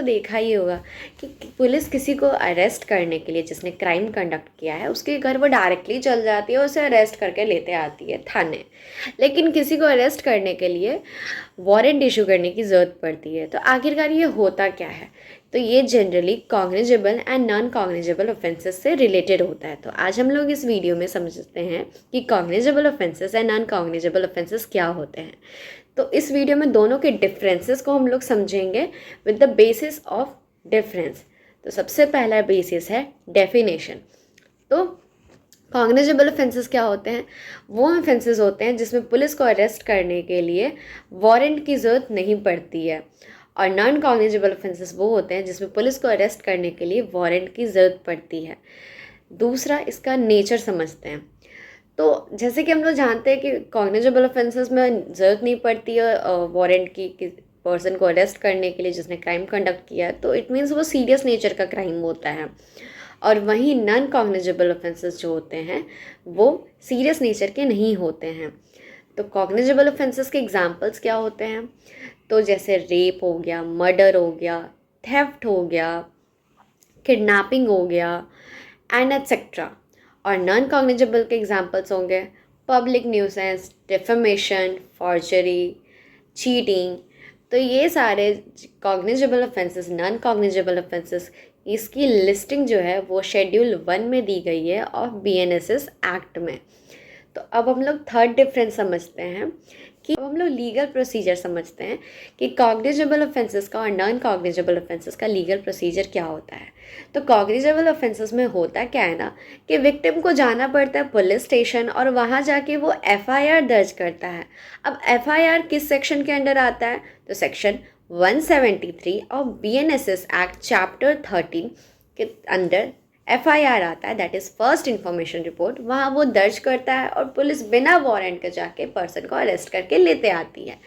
देखा ही होगा कि पुलिस किसी को अरेस्ट करने के लिए, जिसने क्राइम कंडक्ट किया है, उसके घर वो डायरेक्टली चल जाती है, उसे अरेस्ट करके लेते आती है थाने। लेकिन किसी को अरेस्ट करने के लिए वारंट इशू करने की ज़रूरत पड़ती है। तो आखिरकार ये होता क्या है? तो ये generally cognizable and non cognizable offences से रिलेटेड होता है। तो आज हम लोग इस वीडियो में समझते हैं कि cognizable offences and non cognizable offences क्या होते हैं। तो इस वीडियो में दोनों के डिफरेंसेस को हम लोग समझेंगे with the basis of difference. तो सबसे पहला बेसिस है डेफिनेशन। तो कॉग्निजेबल ऑफेंसेस क्या होते हैं? वो ऑफेंसेस होते हैं जिसमें पुलिस को अरेस्ट करने के लिए वारंट की ज़रूरत नहीं पड़ती है, और नॉन कॉग्निजेबल ऑफेंसेस वो होते हैं जिसमें पुलिस को अरेस्ट करने के लिए वारंट की ज़रूरत पड़ती है। दूसरा, इसका नेचर समझते हैं। तो जैसे कि हम लोग जानते हैं कि कॉग्निजेबल ऑफेंसेस में ज़रूरत नहीं पड़ती है वारंट की कि पर्सन को अरेस्ट करने के लिए जिसने क्राइम कंडक्ट किया है, तो इट मीन्स वो सीरियस नेचर का क्राइम होता है। और वहीं नॉन कॉग्निजेबल ऑफेंसेस जो होते हैं वो सीरियस नेचर के नहीं होते हैं। तो कॉग्निजेबल ऑफेंसेस के एग्जांपल्स क्या होते हैं? तो जैसे रेप हो गया, मर्डर हो गया, थेफ्ट हो गया, किडनैपिंग हो गया एंड एट्सेट्रा। और नॉन कॉग्निजेबल के एग्जांपल्स होंगे public nuisance, defamation, forgery, cheating. तो ये सारे cognizable offences, non cognizable offences, इसकी लिस्टिंग जो है वो शेड्यूल 1 में दी गई है और BNSS एक्ट में। तो अब हम लोग थर्ड डिफरेंस समझते हैं कि अब हम लोग लीगल प्रोसीजर समझते हैं कि कॉग्निजेबल ऑफेंसेस का और नॉन कॉग्निजेबल ऑफेंसेस का लीगल प्रोसीजर क्या होता है। तो कॉग्निजेबल ऑफेंसेस में होता क्या है ना कि विक्टिम को जाना पड़ता है पुलिस स्टेशन और वहाँ जाके वो FIR दर्ज करता है। अब FIR किस सेक्शन के अंडर आता है? तो section 173 of BNSS act chapter 13 के अंदर FIR आता है, that is first information report. वहाँ वो दर्ज करता है और पुलिस बिना वारंट के जाके पर्सन को अरेस्ट करके लेते आती है।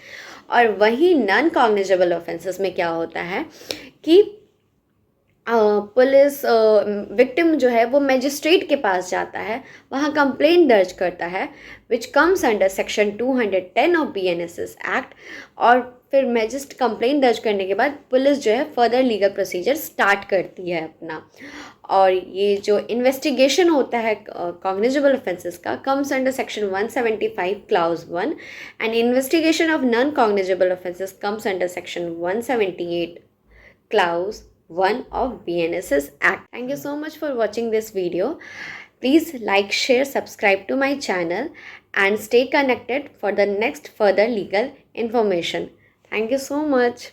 और वहीं नॉन कॉग्निजेबल ऑफेंसेस में क्या होता है कि पुलिस विक्टिम जो है वो मजिस्ट्रेट के पास जाता है, वहाँ कंप्लेंट दर्ज करता है which comes under section 210 of BNSS act. और फिर मजिस्ट कंप्लेंट दर्ज करने के बाद पुलिस जो है फर्दर लीगल प्रोसीजर स्टार्ट करती है अपना। और ये जो इन्वेस्टिगेशन होता है कॉग्निजेबल ऑफेंसेस का comes under section 175 clause 1 and investigation of non cognizable offences comes under section 178 clause 1 of BNSS Act. Thank you so much for watching this video. Please like, share, subscribe to my channel and stay connected for the next further legal information. Thank you so much.